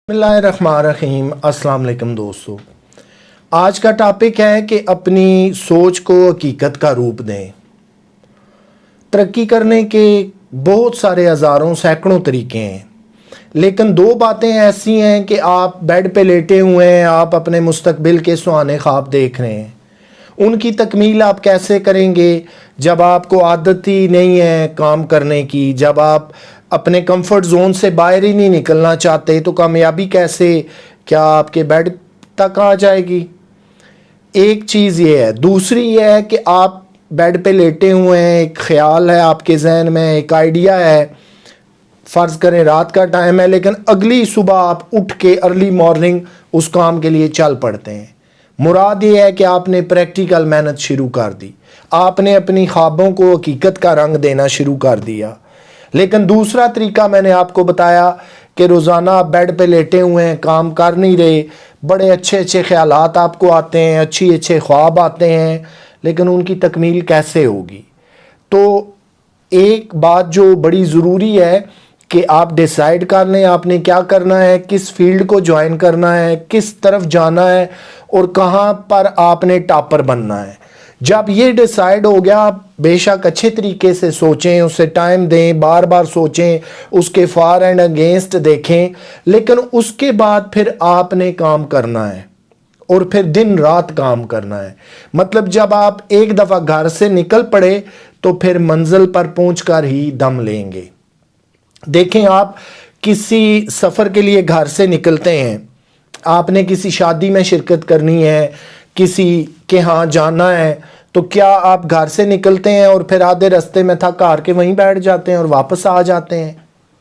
بسم اللہ الرحمن الرحیم۔ السلام علیکم دوستو، آج کا ٹاپک ہے کہ اپنی سوچ کو حقیقت کا روپ دیں۔ ترقی کرنے کے بہت سارے ہزاروں سینکڑوں طریقے ہیں، لیکن دو باتیں ایسی ہیں کہ آپ بیڈ پہ لیٹے ہوئے ہیں، آپ اپنے مستقبل کے سہانے خواب دیکھ رہے ہیں، ان کی تکمیل آپ کیسے کریں گے جب آپ کو عادت ہی نہیں ہے کام کرنے کی، جب آپ اپنے کمفرٹ زون سے باہر ہی نہیں نکلنا چاہتے، تو کامیابی کیسے کیا آپ کے بیڈ تک آ جائے گی؟ ایک چیز یہ ہے۔ دوسری یہ ہے کہ آپ بیڈ پہ لیٹے ہوئے ہیں، ایک خیال ہے آپ کے ذہن میں، ایک آئیڈیا ہے، فرض کریں رات کا ٹائم ہے، لیکن اگلی صبح آپ اٹھ کے ارلی مارننگ اس کام کے لیے چل پڑتے ہیں۔ مراد یہ ہے کہ آپ نے پریکٹیکل محنت شروع کر دی، آپ نے اپنی خوابوں کو حقیقت کا رنگ دینا شروع کر دیا۔ لیکن دوسرا طریقہ میں نے آپ کو بتایا کہ روزانہ آپ بیڈ پہ لیٹے ہوئے ہیں، کام کر نہیں رہے، بڑے اچھے اچھے خیالات آپ کو آتے ہیں، اچھے خواب آتے ہیں، لیکن ان کی تکمیل کیسے ہوگی؟ تو ایک بات جو بڑی ضروری ہے کہ آپ ڈیسائیڈ کر لیں آپ نے کیا کرنا ہے، کس فیلڈ کو جوائن کرنا ہے، کس طرف جانا ہے اور کہاں پر آپ نے ٹاپر بننا ہے۔ جب یہ ڈیسائیڈ ہو گیا، آپ بے شک اچھے طریقے سے سوچیں، اسے ٹائم دیں، بار بار سوچیں، اس کے فار اینڈ اگینسٹ دیکھیں، لیکن اس کے بعد پھر آپ نے کام کرنا ہے اور پھر دن رات کام کرنا ہے۔ مطلب جب آپ ایک دفعہ گھر سے نکل پڑے تو پھر منزل پر پہنچ کر ہی دم لیں گے۔ دیکھیں، آپ کسی سفر کے لیے گھر سے نکلتے ہیں، آپ نے کسی شادی میں شرکت کرنی ہے، کسی کے ہاں جانا ہے، تو کیا آپ گھر سے نکلتے ہیں اور پھر آدھے رستے میں تھک ہار کے وہیں بیٹھ جاتے ہیں اور واپس آ جاتے ہیں؟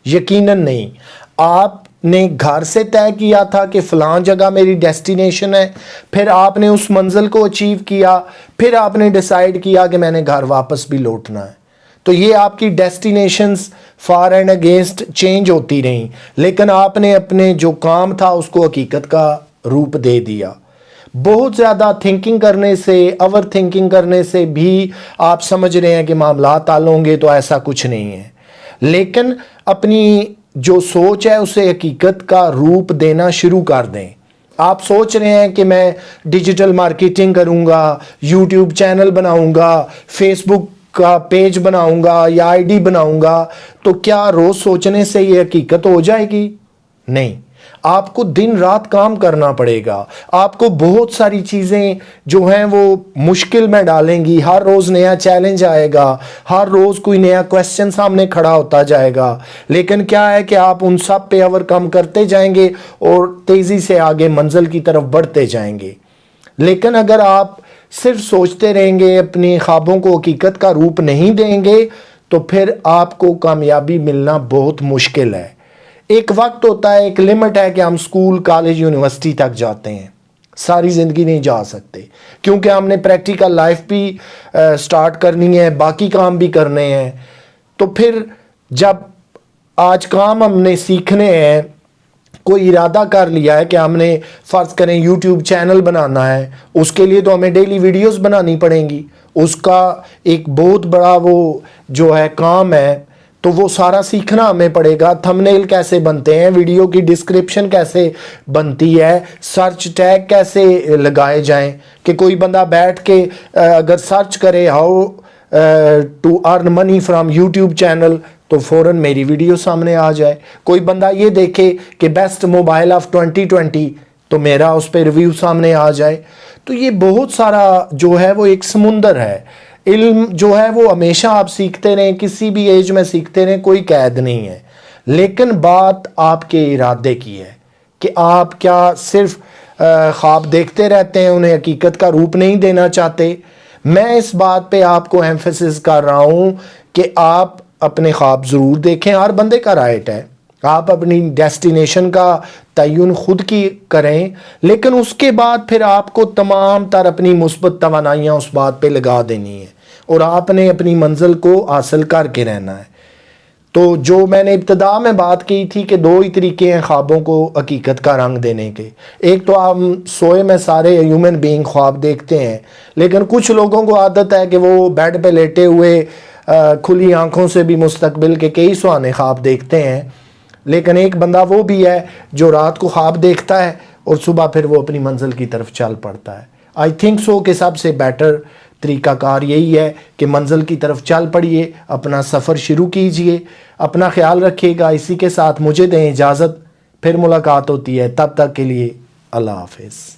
یقیناً نہیں۔ آپ نے گھر سے طے کیا تھا کہ فلاں جگہ میری ڈیسٹینیشن ہے، پھر آپ نے اس منزل کو اچیو کیا، پھر آپ نے ڈیسائیڈ کیا کہ میں نے گھر واپس بھی لوٹنا ہے۔ تو یہ آپ کی destinations for and against change ہوتی رہیں، لیکن آپ نے اپنے جو کام تھا اس کو حقیقت کا روپ دے دیا۔ بہت زیادہ تھنکنگ کرنے سے، اوور تھنکنگ کرنے سے بھی آپ سمجھ رہے ہیں کہ معاملات حل ہوں گے، تو ایسا کچھ نہیں ہے۔ لیکن اپنی جو سوچ ہے اسے حقیقت کا روپ دینا شروع کر دیں۔ آپ سوچ رہے ہیں کہ میں ڈیجیٹل مارکیٹنگ کروں گا، یوٹیوب چینل بناؤں گا، فیس بک کا پیج بناؤں گا یا آئی ڈی بناؤں گا، تو کیا روز سوچنے سے یہ حقیقت ہو جائے گی؟ نہیں، آپ کو دن رات کام کرنا پڑے گا۔ آپ کو بہت ساری چیزیں جو ہیں وہ مشکل میں ڈالیں گی، ہر روز نیا چیلنج آئے گا، ہر روز کوئی نیا کویسچن سامنے کھڑا ہوتا جائے گا، لیکن کیا ہے کہ آپ ان سب پہ اوور کم کرتے جائیں گے اور تیزی سے آگے منزل کی طرف بڑھتے جائیں گے۔ لیکن اگر آپ صرف سوچتے رہیں گے، اپنی خوابوں کو حقیقت کا روپ نہیں دیں گے، تو پھر آپ کو کامیابی ملنا بہت مشکل ہے۔ ایک وقت ہوتا ہے، ایک لمٹ ہے کہ ہم سکول، کالج، یونیورسٹی تک جاتے ہیں، ساری زندگی نہیں جا سکتے، کیونکہ ہم نے پریکٹیکل لائف بھی سٹارٹ کرنی ہے، باقی کام بھی کرنے ہیں۔ تو پھر جب آج کام ہم نے سیکھنے ہیں، کوئی ارادہ کر لیا ہے کہ ہم نے فرض کریں یوٹیوب چینل بنانا ہے، اس کے لیے تو ہمیں ڈیلی ویڈیوز بنانی پڑیں گی، اس کا ایک بہت بڑا وہ جو ہے کام ہے، تو وہ سارا سیکھنا ہمیں پڑے گا۔ تھمبنیل کیسے بنتے ہیں، ویڈیو کی ڈسکرپشن کیسے بنتی ہے، سرچ ٹیگ کیسے لگائے جائیں کہ کوئی بندہ بیٹھ کے اگر سرچ کرے how to earn money from YouTube channel, تو فوراً میری ویڈیو سامنے آ جائے۔ کوئی بندہ یہ دیکھے کہ بیسٹ موبائل آف 2020، تو میرا اس پہ ریویو سامنے آ جائے۔ تو یہ بہت سارا جو ہے وہ ایک سمندر ہے۔ علم جو ہے وہ ہمیشہ آپ سیکھتے رہیں، کسی بھی ایج میں سیکھتے رہیں، کوئی قید نہیں ہے، لیکن بات آپ کے ارادے کی ہے کہ آپ کیا صرف خواب دیکھتے رہتے ہیں، انہیں حقیقت کا روپ نہیں دینا چاہتے۔ میں اس بات پہ آپ کو ایمفیسس کر رہا ہوں کہ آپ اپنے خواب ضرور دیکھیں، ہر بندے کا رائٹ ہے، آپ اپنی ڈیسٹینیشن کا تعین خود کی کریں، لیکن اس کے بعد پھر آپ کو تمام تر اپنی مثبت توانائیاں اس بات پہ لگا دینی ہیں اور آپ نے اپنی منزل کو حاصل کر کے رہنا ہے۔ تو جو میں نے ابتدا میں بات کی تھی کہ دو ہی طریقے ہیں خوابوں کو حقیقت کا رنگ دینے کے۔ ایک تو ہم سوئے میں سارے ہیومن بینگ خواب دیکھتے ہیں، لیکن کچھ لوگوں کو عادت ہے کہ وہ بیڈ پہ لیٹے ہوئے کھلی آنکھوں سے بھی مستقبل کے کئی سہانے خواب دیکھتے ہیں۔ لیکن ایک بندہ وہ بھی ہے جو رات کو خواب دیکھتا ہے اور صبح پھر وہ اپنی منزل کی طرف چل پڑتا ہے. آئی تھنک سو کہ سب سے بیٹر طریقہ کار یہی ہے کہ منزل کی طرف چل پڑیے, اپنا سفر شروع کیجئے. اپنا خیال رکھیے گا. اسی کے ساتھ مجھے دیں اجازت, پھر ملاقات ہوتی ہے. تب تک کے لیے اللہ حافظ.